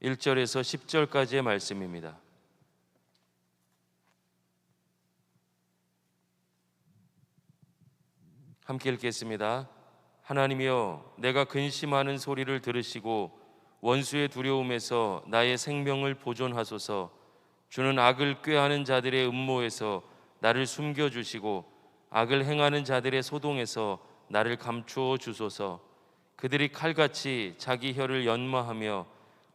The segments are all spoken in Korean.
1절에서 10절까지의 말씀입니다. 함께 읽겠습니다. 하나님이여, 내가 근심하는 소리를 들으시고 원수의 두려움에서 나의 생명을 보존하소서. 주는 악을 꾀하는 자들의 음모에서 나를 숨겨주시고 악을 행하는 자들의 소동에서 나를 감추어 주소서. 그들이 칼같이 자기 혀를 연마하며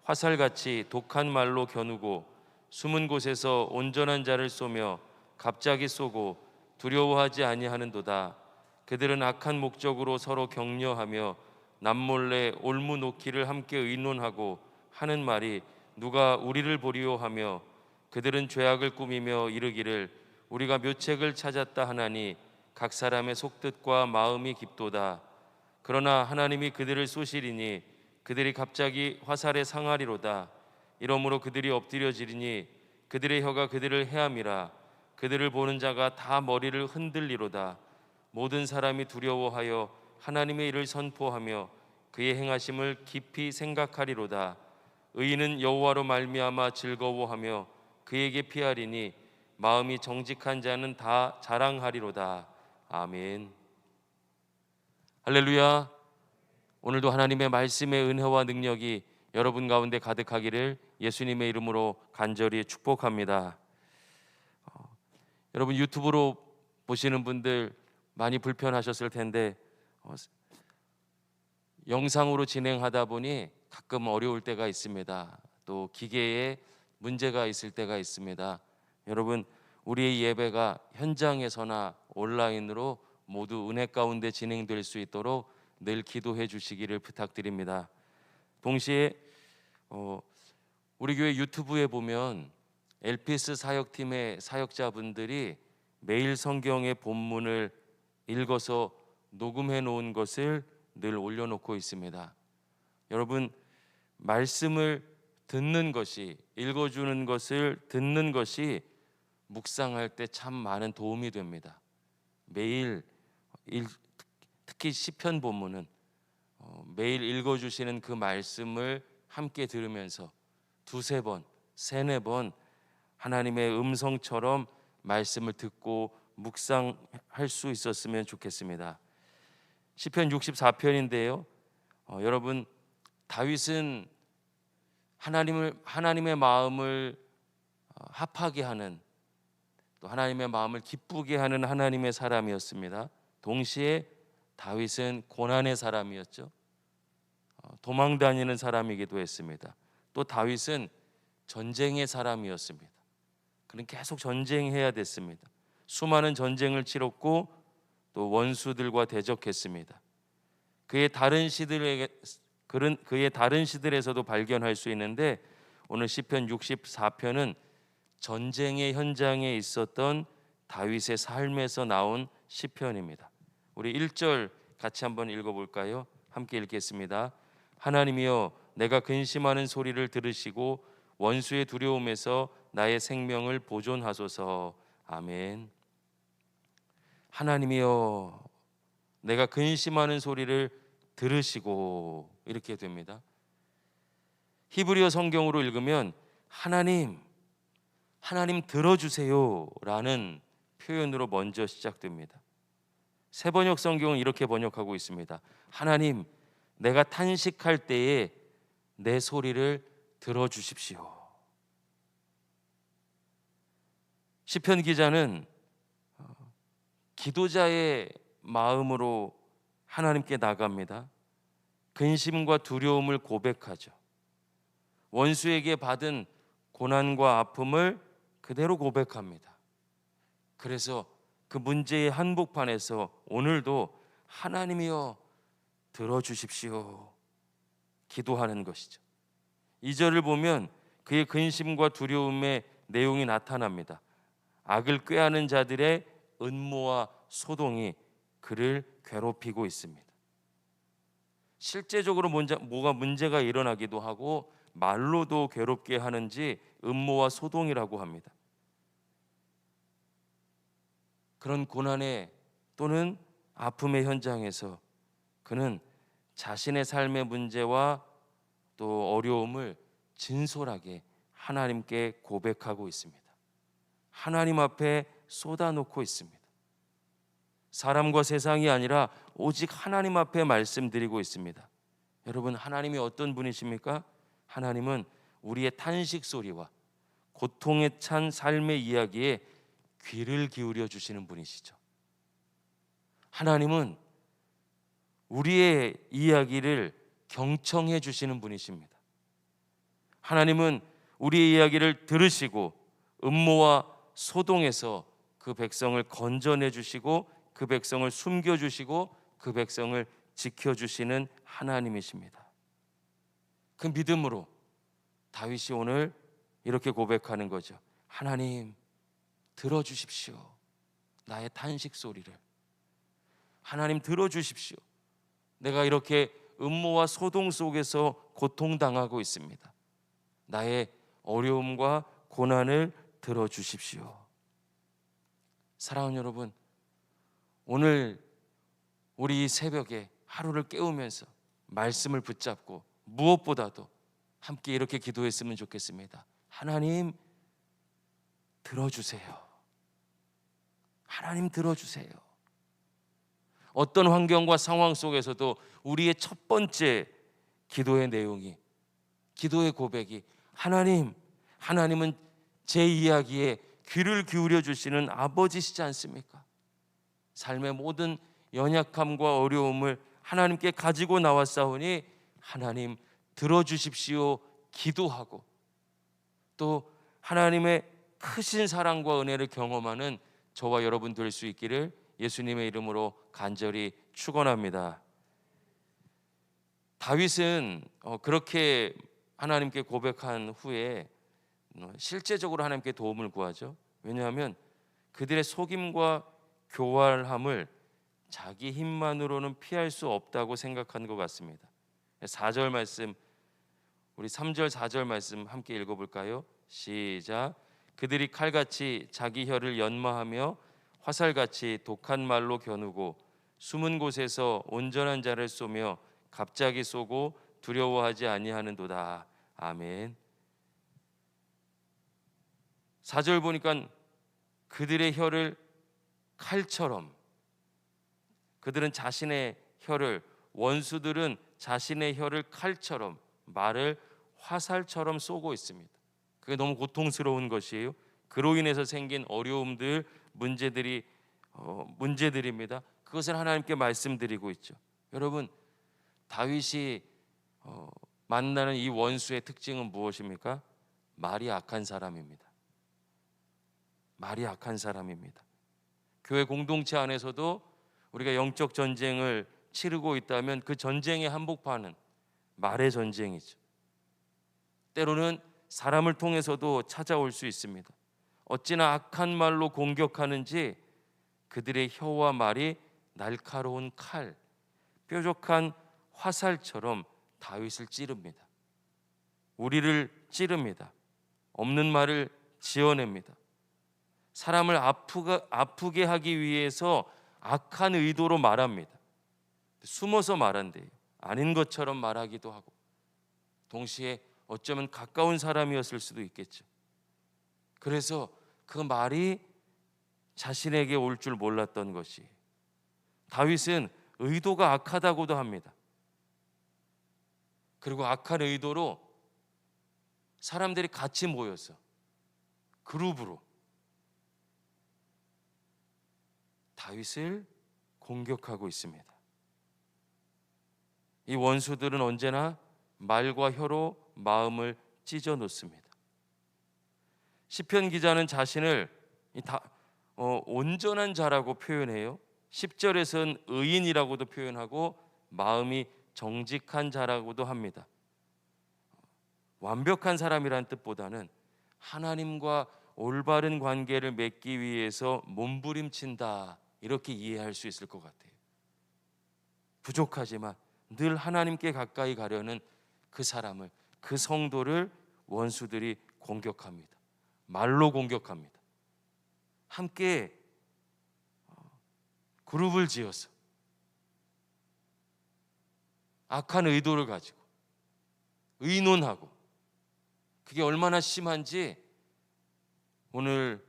화살같이 독한 말로 겨누고 숨은 곳에서 온전한 자를 쏘며 갑자기 쏘고 두려워하지 아니하는도다. 그들은 악한 목적으로 서로 격려하며 남몰래 올무놓기를 함께 의논하고 하는 말이 누가 우리를 보리오 하며 그들은 죄악을 꾸미며 이르기를 우리가 묘책을 찾았다 하나니 각 사람의 속뜻과 마음이 깊도다. 그러나 하나님이 그들을 쏘시리니 그들이 갑자기 화살에 상하리로다. 이러므로 그들이 엎드려지리니 그들의 혀가 그들을 해함이라. 그들을 보는 자가 다 머리를 흔들리로다. 모든 사람이 두려워하여 하나님의 일을 선포하며 그의 행하심을 깊이 생각하리로다. 의인은 여호와로 말미암아 즐거워하며 그에게 피하리니 마음이 정직한 자는 다 자랑하리로다. 아멘. 할렐루야. 오늘도 하나님의 말씀의 은혜와 능력이 여러분 가운데 가득하기를 예수님의 이름으로 간절히 축복합니다. 여러분 유튜브로 보시는 분들 많이 불편하셨을 텐데 영상으로 진행하다 보니 가끔 어려울 때가 있습니다. 또 기계에 문제가 있을 때가 있습니다. 여러분 우리의 예배가 현장에서나 온라인으로 모두 은혜 가운데 진행될 수 있도록 늘 기도해 주시기를 부탁드립니다. 동시에 우리 교회 유튜브에 보면 LPS 사역팀의 사역자분들이 매일 성경의 본문을 읽어서 녹음해 놓은 것을 늘 올려놓고 있습니다. 여러분 말씀을 듣는 것이, 읽어주는 것을 듣는 것이 묵상할 때 참 많은 도움이 됩니다. 매일 특히 시편 본문은 매일 읽어주시는 그 말씀을 함께 들으면서 두세 번, 세네 번 하나님의 음성처럼 말씀을 듣고 묵상할 수 있었으면 좋겠습니다. 시편 64편인데요. 여러분 다윗은 하나님의 마음을 합하게 하는, 또 하나님의 마음을 기쁘게 하는 하나님의 사람이었습니다. 동시에 다윗은 고난의 사람이었죠. 도망 다니는 사람이기도 했습니다. 또 다윗은 전쟁의 사람이었습니다. 그는 계속 전쟁해야 됐습니다. 수많은 전쟁을 치렀고 또 원수들과 대적했습니다. 그의 다른 시들에서도 발견할 수 있는데 오늘 시편 64편은 전쟁의 현장에 있었던 다윗의 삶에서 나온 시편입니다. 우리 1절 같이 한번 읽어볼까요? 함께 읽겠습니다. 하나님이여, 내가 근심하는 소리를 들으시고 원수의 두려움에서 나의 생명을 보존하소서. 아멘. 하나님이여, 내가 근심하는 소리를 들으시고, 이렇게 됩니다. 히브리어 성경으로 읽으면 하나님 들어주세요 라는 표현으로 먼저 시작됩니다. 새번역 성경은 이렇게 번역하고 있습니다. 하나님, 내가 탄식할 때에 내 소리를 들어주십시오. 시편 기자는 기도자의 마음으로 하나님께 나갑니다. 근심과 두려움을 고백하죠. 원수에게 받은 고난과 아픔을 그대로 고백합니다. 그래서 그 문제의 한복판에서 오늘도 하나님이여 들어주십시오 기도하는 것이죠. 2절을 보면 그의 근심과 두려움의 내용이 나타납니다. 악을 꾀하는 자들의 음모와 소동이 그를 괴롭히고 있습니다. 실제적으로 뭐가 문제가 일어나기도 하고 말로도 괴롭게 하는지 음모와 소동이라고 합니다. 그런 고난의 또는 아픔의 현장에서 그는 자신의 삶의 문제와 또 어려움을 진솔하게 하나님께 고백하고 있습니다. 하나님 앞에 쏟아놓고 있습니다. 사람과 세상이 아니라 오직 하나님 앞에 말씀드리고 있습니다. 여러분, 하나님이 어떤 분이십니까? 하나님은 우리의 탄식 소리와 고통에 찬 삶의 이야기에 귀를 기울여 주시는 분이시죠. 하나님은 우리의 이야기를 경청해 주시는 분이십니다. 하나님은 우리의 이야기를 들으시고 음모와 소동에서 그 백성을 건져내 주시고 그 백성을 숨겨 주시고 그 백성을 지켜 주시는 하나님이십니다. 그 믿음으로 다윗이 오늘 이렇게 고백하는 거죠. 하나님, 들어주십시오. 나의 탄식 소리를. 하나님, 들어주십시오. 내가 이렇게 음모와 소동 속에서 고통당하고 있습니다. 나의 어려움과 고난을 들어주십시오. 사랑하는 여러분, 오늘 우리 이 새벽에 하루를 깨우면서 말씀을 붙잡고 무엇보다도 함께 이렇게 기도했으면 좋겠습니다. 하나님, 들어주세요. 하나님, 들어주세요. 어떤 환경과 상황 속에서도 우리의 첫 번째 기도의 내용이, 기도의 고백이 하나님은 제 이야기에 귀를 기울여 주시는 아버지시지 않습니까? 삶의 모든 연약함과 어려움을 하나님께 가지고 나왔사오니 하나님, 들어주십시오 기도하고, 또 하나님의 크신 사랑과 은혜를 경험하는 저와 여러분 될 수 있기를 예수님의 이름으로 간절히 축원합니다. 다윗은 그렇게 하나님께 고백한 후에 실제적으로 하나님께 도움을 구하죠. 왜냐하면 그들의 속임과 교활함을 자기 힘만으로는 피할 수 없다고 생각한 것 같습니다. 4절 말씀, 우리 3절 4절 말씀 함께 읽어볼까요? 시작. 그들이 칼같이 자기 혀를 연마하며 화살같이 독한 말로 겨누고 숨은 곳에서 온전한 자를 쏘며 갑자기 쏘고 두려워하지 아니하는도다. 아멘. 4절 보니까 그들의 혀를 칼처럼, 그들은 자신의 혀를, 원수들은 자신의 혀를 칼처럼, 말을 화살처럼 쏘고 있습니다. 그게 너무 고통스러운 것이에요. 그로 인해서 생긴 어려움들, 문제들입니다. 그것을 하나님께 말씀드리고 있죠. 여러분, 다윗이 만나는 이 원수의 특징은 무엇입니까? 말이 악한 사람입니다. 말이 악한 사람입니다. 교회 공동체 안에서도 우리가 영적 전쟁을 치르고 있다면 그 전쟁의 한복판은 말의 전쟁이죠. 때로는 사람을 통해서도 찾아올 수 있습니다. 어찌나 악한 말로 공격하는지 그들의 혀와 말이 날카로운 칼, 뾰족한 화살처럼 다윗을 찌릅니다. 우리를 찌릅니다. 없는 말을 지어냅니다. 사람을 아프게 하기 위해서 악한 의도로 말합니다. 숨어서 말한대요. 아닌 것처럼 말하기도 하고, 동시에 어쩌면 가까운 사람이었을 수도 있겠죠. 그래서 그 말이 자신에게 올 줄 몰랐던 것이, 다윗은 의도가 악하다고도 합니다. 그리고 악한 의도로 사람들이 같이 모여서 그룹으로 다윗을 공격하고 있습니다. 이 원수들은 언제나 말과 혀로 마음을 찢어 놓습니다. 시편 기자는 자신을 온전한 자라고 표현해요. 10절에서는 의인이라고도 표현하고 마음이 정직한 자라고도 합니다. 완벽한 사람이란 뜻보다는 하나님과 올바른 관계를 맺기 위해서 몸부림친다, 이렇게 이해할 수 있을 것 같아요. 부족하지만 늘 하나님께 가까이 가려는 그 사람을, 그 성도를 원수들이 공격합니다. 말로 공격합니다. 함께 그룹을 지어서 악한 의도를 가지고 의논하고 그게 얼마나 심한지 오늘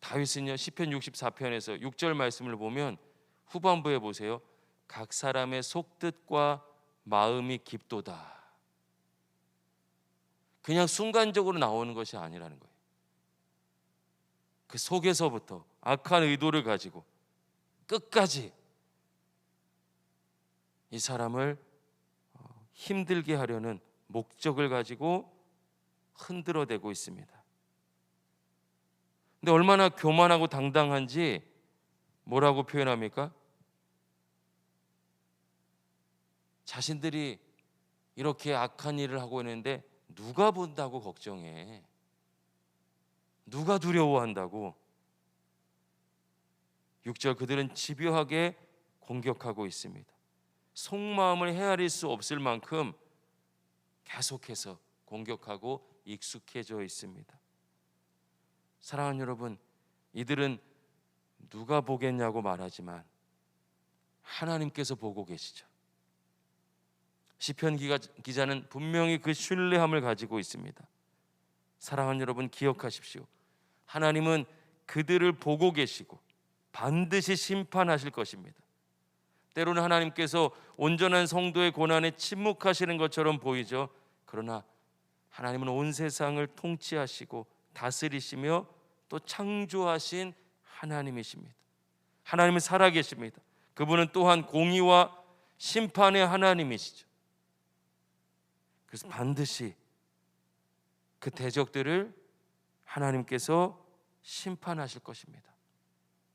다윗은요 시편 64편에서 6절 말씀을 보면 후반부에 보세요. 각 사람의 속뜻과 마음이 깊도다. 그냥 순간적으로 나오는 것이 아니라는 거예요. 그 속에서부터 악한 의도를 가지고 끝까지 이 사람을 힘들게 하려는 목적을 가지고 흔들어대고 있습니다. 근데 얼마나 교만하고 당당한지 뭐라고 표현합니까? 자신들이 이렇게 악한 일을 하고 있는데 누가 본다고 걱정해? 누가 두려워한다고? 6절 그들은 집요하게 공격하고 있습니다. 속마음을 헤아릴 수 없을 만큼 계속해서 공격하고 익숙해져 있습니다. 사랑하는 여러분, 이들은 누가 보겠냐고 말하지만 하나님께서 보고 계시죠. 시편 기자는 분명히 그 신뢰함을 가지고 있습니다. 사랑하는 여러분, 기억하십시오. 하나님은 그들을 보고 계시고 반드시 심판하실 것입니다. 때로는 하나님께서 온전한 성도의 고난에 침묵하시는 것처럼 보이죠. 그러나 하나님은 온 세상을 통치하시고 다스리시며 또 창조하신 하나님이십니다. 하나님은 살아계십니다. 그분은 또한 공의와 심판의 하나님이시죠. 그래서 반드시 그 대적들을 하나님께서 심판하실 것입니다.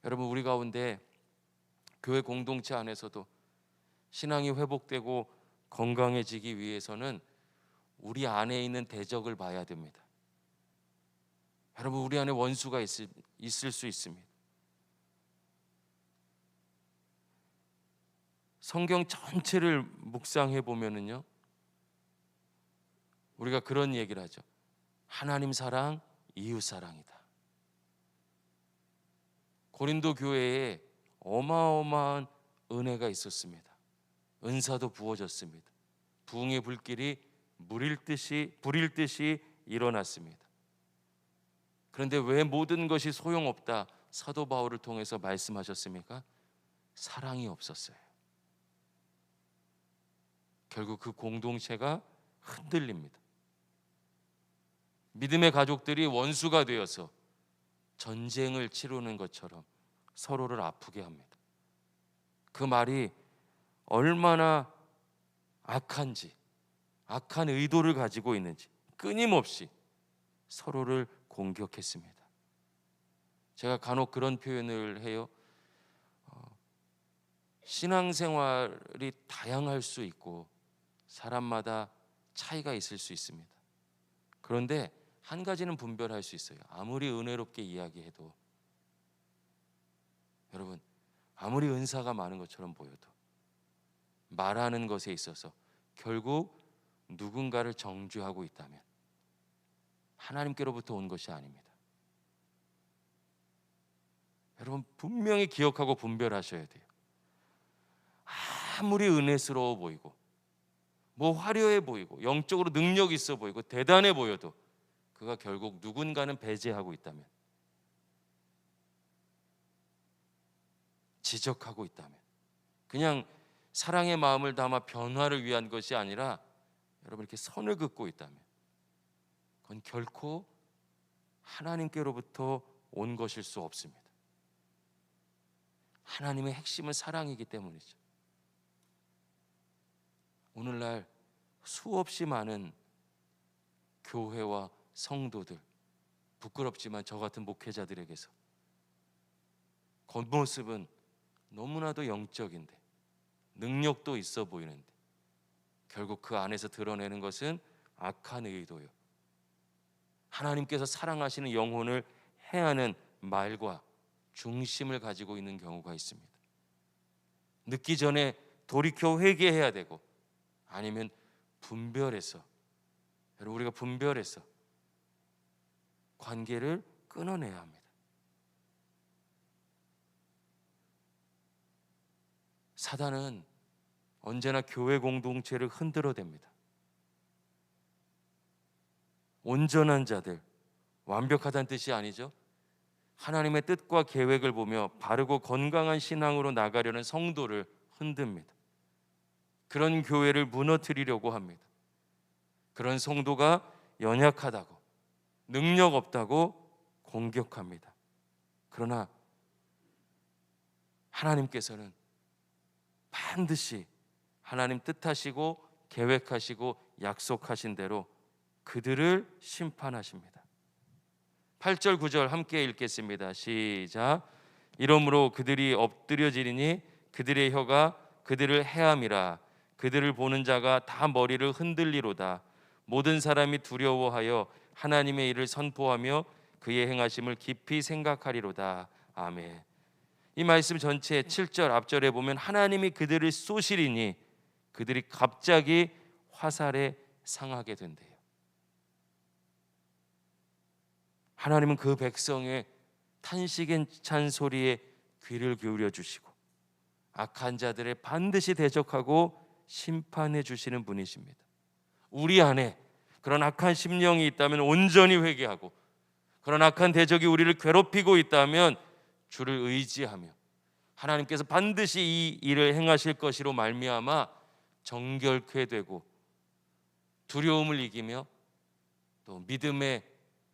여러분, 우리 가운데 교회 공동체 안에서도 신앙이 회복되고 건강해지기 위해서는 우리 안에 있는 대적을 봐야 됩니다. 여러분, 우리 안에 원수가 있을 수 있습니다. 성경 전체를 묵상해 보면은요, 우리가 그런 얘기를 하죠. 하나님 사랑, 이웃 사랑이다. 고린도 교회에 어마어마한 은혜가 있었습니다. 은사도 부어졌습니다. 부흥의 불길이 불일 듯이 일어났습니다. 그런데 왜 모든 것이 소용없다 사도 바울을 통해서 말씀하셨습니까? 사랑이 없었어요. 결국 그 공동체가 흔들립니다. 믿음의 가족들이 원수가 되어서 전쟁을 치르는 것처럼 서로를 아프게 합니다. 그 말이 얼마나 악한지, 악한 의도를 가지고 있는지 끊임없이 서로를 공격했습니다. 제가 간혹 그런 표현을 해요. 신앙생활이 다양할 수 있고 사람마다 차이가 있을 수 있습니다. 그런데 한 가지는 분별할 수 있어요. 아무리 은혜롭게 이야기해도, 여러분, 아무리 은사가 많은 것처럼 보여도 말하는 것에 있어서 결국 누군가를 정죄하고 있다면 하나님께로부터 온 것이 아닙니다. 여러분, 분명히 기억하고 분별하셔야 돼요. 아무리 은혜스러워 보이고 뭐 화려해 보이고 영적으로 능력 있어 보이고 대단해 보여도 그가 결국 누군가는 배제하고 있다면, 지적하고 있다면, 그냥 사랑의 마음을 담아 변화를 위한 것이 아니라 여러분 이렇게 선을 긋고 있다면 그건 결코 하나님께로부터 온 것일 수 없습니다. 하나님의 핵심은 사랑이기 때문이죠. 오늘날 수없이 많은 교회와 성도들, 부끄럽지만 저 같은 목회자들에게서 겉모습은 너무나도 영적인데 능력도 있어 보이는데 결국 그 안에서 드러내는 것은 악한 의도요, 하나님께서 사랑하시는 영혼을 해하는 말과 중심을 가지고 있는 경우가 있습니다. 늦기 전에 돌이켜 회개해야 되고, 아니면 분별해서, 여러분 우리가 분별해서 관계를 끊어내야 합니다. 사단은 언제나 교회 공동체를 흔들어댑니다. 온전한 자들, 완벽하다는 뜻이 아니죠. 하나님의 뜻과 계획을 보며 바르고 건강한 신앙으로 나가려는 성도를 흔듭니다. 그런 교회를 무너뜨리려고 합니다. 그런 성도가 연약하다고, 능력 없다고 공격합니다. 그러나 하나님께서는 반드시 하나님 뜻하시고 계획하시고 약속하신 대로 그들을 심판하십니다. 8절 9절 함께 읽겠습니다. 시작. 이러므로 그들이 엎드려지리니 그들의 혀가 그들을 해함이라. 그들을 보는 자가 다 머리를 흔들리로다. 모든 사람이 두려워하여 하나님의 일을 선포하며 그의 행하심을 깊이 생각하리로다. 아멘. 이 말씀 전체 7절 앞절에 보면 하나님이 그들을 쏘시리니 그들이 갑자기 화살에 상하게 된대요. 하나님은 그 백성의 탄식에 찬 소리에 귀를 기울여 주시고 악한 자들의 반드시 대적하고 심판해 주시는 분이십니다. 우리 안에 그런 악한 심령이 있다면 온전히 회개하고, 그런 악한 대적이 우리를 괴롭히고 있다면 주를 의지하며 하나님께서 반드시 이 일을 행하실 것이로 말미암아 정결케 되고 두려움을 이기며 또 믿음의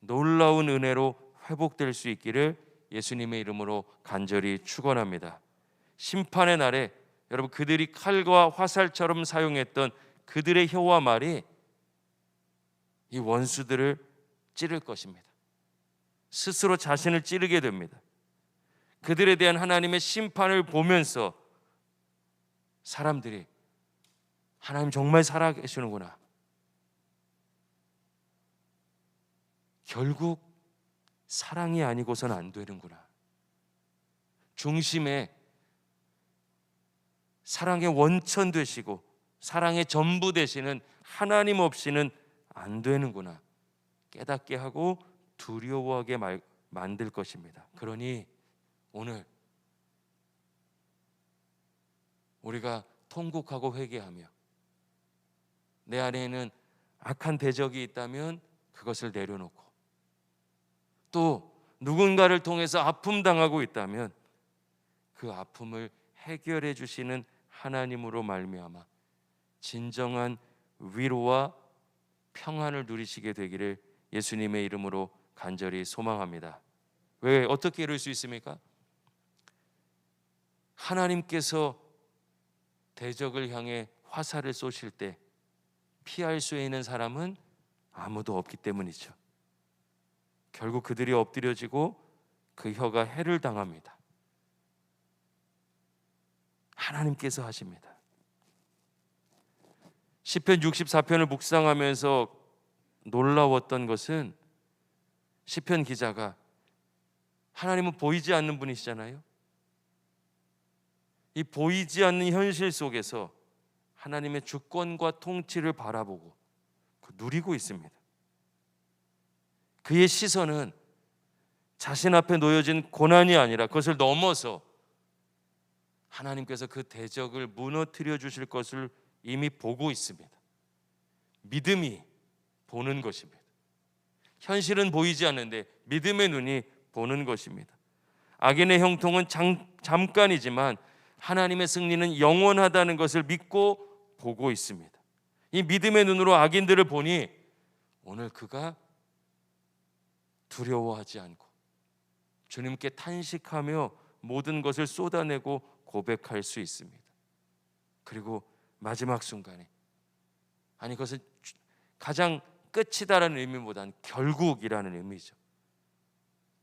놀라운 은혜로 회복될 수 있기를 예수님의 이름으로 간절히 축원합니다. 심판의 날에 여러분, 그들이 칼과 화살처럼 사용했던 그들의 혀와 말이 이 원수들을 찌를 것입니다. 스스로 자신을 찌르게 됩니다. 그들에 대한 하나님의 심판을 보면서 사람들이 하나님 정말 살아계시는구나, 결국 사랑이 아니고선 안 되는구나, 중심에 사랑의 원천 되시고 사랑의 전부 되시는 하나님 없이는 안 되는구나 깨닫게 하고 두려워하게 만들 것입니다. 그러니 오늘 우리가 통곡하고 회개하며 내 안에는 악한 대적이 있다면 그것을 내려놓고, 또 누군가를 통해서 아픔 당하고 있다면 그 아픔을 해결해 주시는 하나님으로 말미암아 진정한 위로와 평안을 누리시게 되기를 예수님의 이름으로 간절히 소망합니다. 왜, 어떻게 이룰 수 있습니까? 하나님께서 대적을 향해 화살을 쏘실 때 피할 수 있는 사람은 아무도 없기 때문이죠. 결국 그들이 엎드려지고 그 혀가 해를 당합니다. 하나님께서 하십니다. 시편 64편을 묵상하면서 놀라웠던 것은, 시편 기자가 하나님은 보이지 않는 분이시잖아요. 이 보이지 않는 현실 속에서 하나님의 주권과 통치를 바라보고 누리고 있습니다. 그의 시선은 자신 앞에 놓여진 고난이 아니라 그것을 넘어서 하나님께서 그 대적을 무너뜨려 주실 것을 이미 보고 있습니다. 믿음이 보는 것입니다. 현실은 보이지 않는데 믿음의 눈이 보는 것입니다. 악인의 형통은 잠깐이지만 하나님의 승리는 영원하다는 것을 믿고 보고 있습니다. 이 믿음의 눈으로 악인들을 보니 오늘 그가 두려워하지 않고 주님께 탄식하며 모든 것을 쏟아내고 고백할 수 있습니다. 그리고 마지막 순간에, 아니 그것은 가장 끝이다라는 의미보다는 결국이라는 의미죠.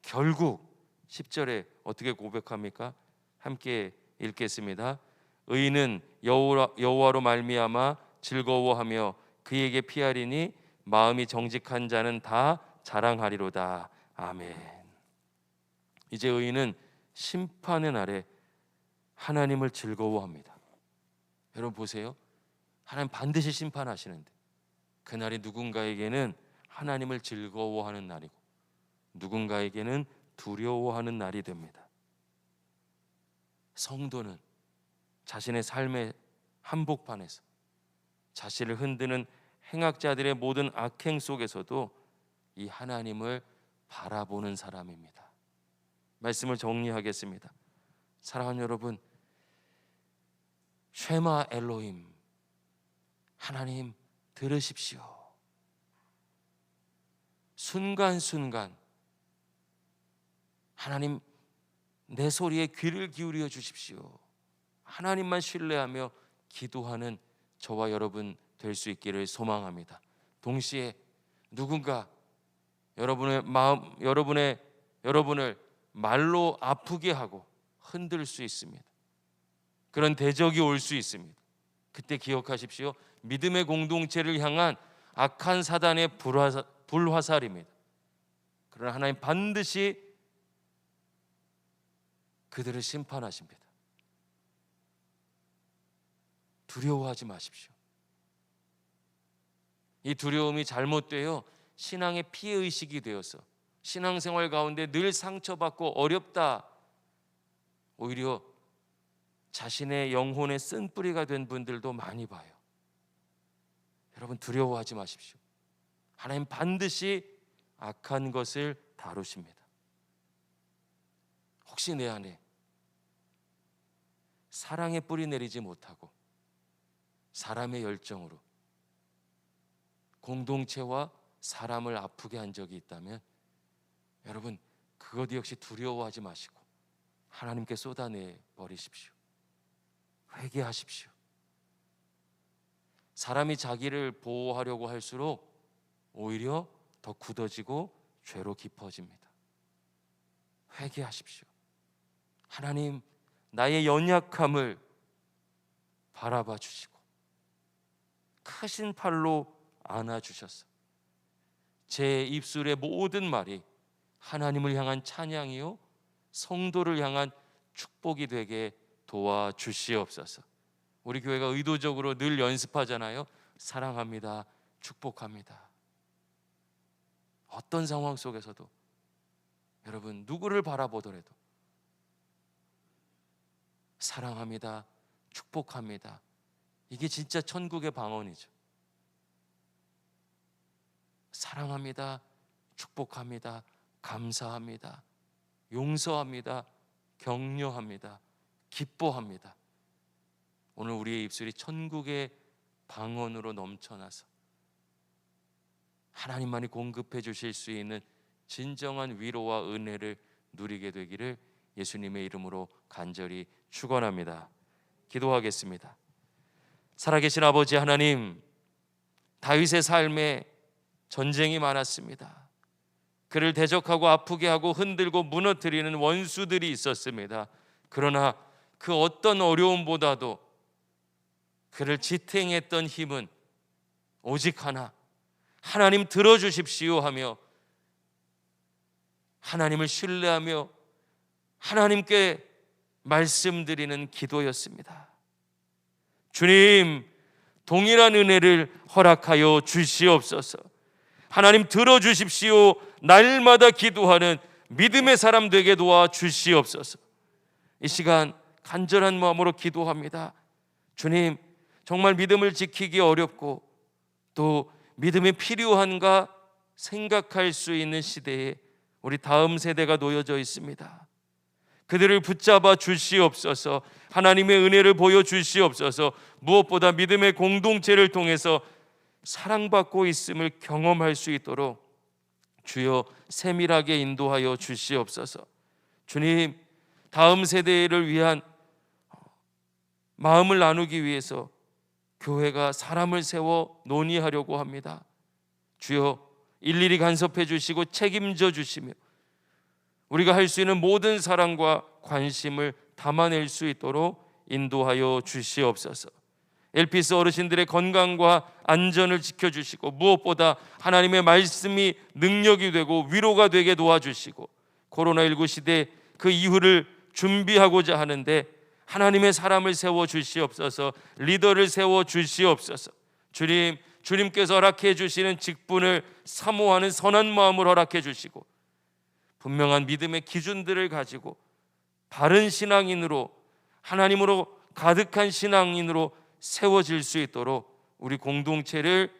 결국 10절에 어떻게 고백합니까? 함께 읽겠습니다. 의인은 여호와로 말미암아 즐거워하며 그에게 피하리니 마음이 정직한 자는 다 자랑하리로다. 아멘. 이제 의인은 심판의 날에 하나님을 즐거워합니다. 여러분 보세요. 하나님 반드시 심판하시는데 그날이 누군가에게는 하나님을 즐거워하는 날이고 누군가에게는 두려워하는 날이 됩니다. 성도는 자신의 삶의 한복판에서 자신을 흔드는 행악자들의 모든 악행 속에서도 이 하나님을 바라보는 사람입니다. 말씀을 정리하겠습니다. 사랑하는 여러분, 쉐마 엘로힘, 하나님 들으십시오. 순간순간 하나님 내 소리에 귀를 기울여 주십시오. 하나님만 신뢰하며 기도하는 저와 여러분 될 수 있기를 소망합니다. 동시에 누군가 여러분을 말로 아프게 하고 흔들 수 있습니다. 그런 대적이 올 수 있습니다. 그때 기억하십시오. 믿음의 공동체를 향한 악한 사단의 불화살입니다. 그러나 하나님 반드시 그들을 심판하십니다. 두려워하지 마십시오. 이 두려움이 잘못되어 신앙의 피해의식이 되어서 신앙생활 가운데 늘 상처받고 어렵다, 오히려 자신의 영혼의 쓴뿌리가 된 분들도 많이 봐요. 여러분, 두려워하지 마십시오. 하나님 반드시 악한 것을 다루십니다. 혹시 내 안에 사랑의 뿌리 내리지 못하고 사람의 열정으로 공동체와 사람을 아프게 한 적이 있다면 여러분, 그것 역시 두려워하지 마시고 하나님께 쏟아내 버리십시오. 회개하십시오. 사람이 자기를 보호하려고 할수록 오히려 더 굳어지고 죄로 깊어집니다. 회개하십시오. 하나님, 나의 연약함을 바라봐 주시고 크신 팔로 안아주셔서 제 입술의 모든 말이 하나님을 향한 찬양이요 성도를 향한 축복이 되게 도와주시옵소서. 우리 교회가 의도적으로 늘 연습하잖아요. 사랑합니다, 축복합니다. 어떤 상황 속에서도 여러분 누구를 바라보더라도 사랑합니다, 축복합니다. 이게 진짜 천국의 방언이죠. 사랑합니다, 축복합니다, 감사합니다, 용서합니다, 격려합니다, 기뻐합니다. 오늘 우리의 입술이 천국의 방언으로 넘쳐나서 하나님만이 공급해 주실 수 있는 진정한 위로와 은혜를 누리게 되기를 예수님의 이름으로 간절히 축원합니다. 기도하겠습니다. 살아계신 아버지 하나님, 다윗의 삶에 전쟁이 많았습니다. 그를 대적하고 아프게 하고 흔들고 무너뜨리는 원수들이 있었습니다. 그러나 그 어떤 어려움보다도 그를 지탱했던 힘은 오직 하나, 하나님 들어주십시오 하며 하나님을 신뢰하며 하나님께 말씀드리는 기도였습니다. 주님, 동일한 은혜를 허락하여 주시옵소서. 하나님 들어주십시오. 날마다 기도하는 믿음의 사람 되게 도와 주시옵소서. 이 시간 간절한 마음으로 기도합니다. 주님, 정말 믿음을 지키기 어렵고 또 믿음이 필요한가 생각할 수 있는 시대에 우리 다음 세대가 놓여져 있습니다. 그들을 붙잡아 주시옵소서. 하나님의 은혜를 보여주시옵소서. 무엇보다 믿음의 공동체를 통해서 사랑받고 있음을 경험할 수 있도록 주여 세밀하게 인도하여 주시옵소서. 주님, 다음 세대를 위한 마음을 나누기 위해서 교회가 사람을 세워 논의하려고 합니다. 주여 일일이 간섭해 주시고 책임져 주시며 우리가 할 수 있는 모든 사랑과 관심을 담아낼 수 있도록 인도하여 주시옵소서. 엘피스 어르신들의 건강과 안전을 지켜주시고 무엇보다 하나님의 말씀이 능력이 되고 위로가 되게 도와주시고 코로나19 시대 그 이후를 준비하고자 하는데 하나님의 사람을 세워 주시옵소서. 리더를 세워 주시옵소서. 주님, 주님께서 허락해 주시는 직분을 사모하는 선한 마음을 허락해 주시고 분명한 믿음의 기준들을 가지고 바른 신앙인으로 하나님으로 가득한 신앙인으로 세워질 수 있도록 우리 공동체를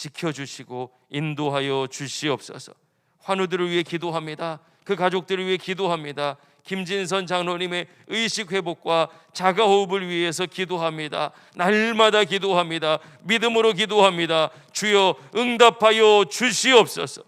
지켜주시고 인도하여 주시옵소서. 환우들을 위해 기도합니다. 그 가족들을 위해 기도합니다. 김진선 장로님의 의식 회복과 자가호흡을 위해서 기도합니다. 날마다 기도합니다. 믿음으로 기도합니다. 주여 응답하여 주시옵소서.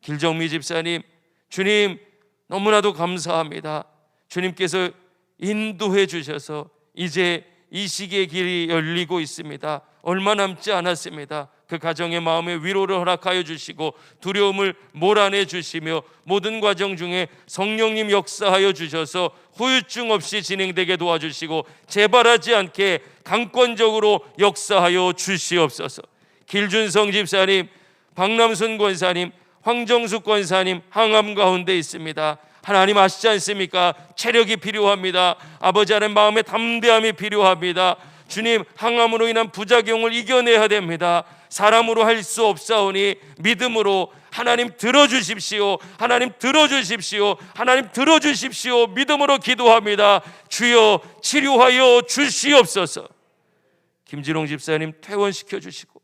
길정미 집사님, 주님 너무나도 감사합니다. 주님께서 인도해 주셔서 이제 이 시기의 길이 열리고 있습니다. 얼마 남지 않았습니다. 그 가정의 마음에 위로를 허락하여 주시고 두려움을 몰아내 주시며 모든 과정 중에 성령님 역사하여 주셔서 후유증 없이 진행되게 도와주시고 재발하지 않게 강권적으로 역사하여 주시옵소서. 길준성 집사님, 박남순 권사님, 황정숙 권사님 항암 가운데 있습니다. 하나님 아시지 않습니까? 체력이 필요합니다. 아버지 하나님 마음의 담대함이 필요합니다. 주님, 항암으로 인한 부작용을 이겨내야 됩니다. 사람으로 할 수 없사오니 믿음으로 하나님 들어주십시오. 하나님 들어주십시오. 하나님 들어주십시오. 믿음으로 기도합니다. 주여 치료하여 주시옵소서. 김진홍 집사님 퇴원시켜 주시고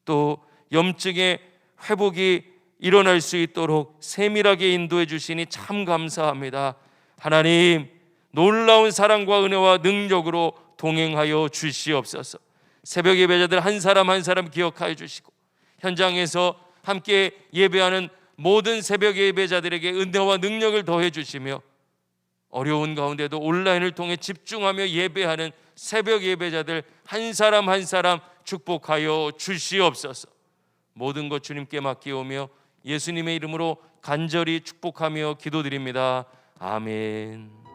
또 염증의 회복이 일어날 수 있도록 세밀하게 인도해 주시니 참 감사합니다. 하나님 놀라운 사랑과 은혜와 능력으로 동행하여 주시옵소서. 새벽 예배자들 한 사람 한 사람 기억하여 주시고 현장에서 함께 예배하는 모든 새벽 예배자들에게 은혜와 능력을 더해 주시며 어려운 가운데도 온라인을 통해 집중하며 예배하는 새벽 예배자들 한 사람 한 사람 축복하여 주시옵소서. 모든 것 주님께 맡기오며 예수님의 이름으로 간절히 축복하며 기도드립니다. 아멘.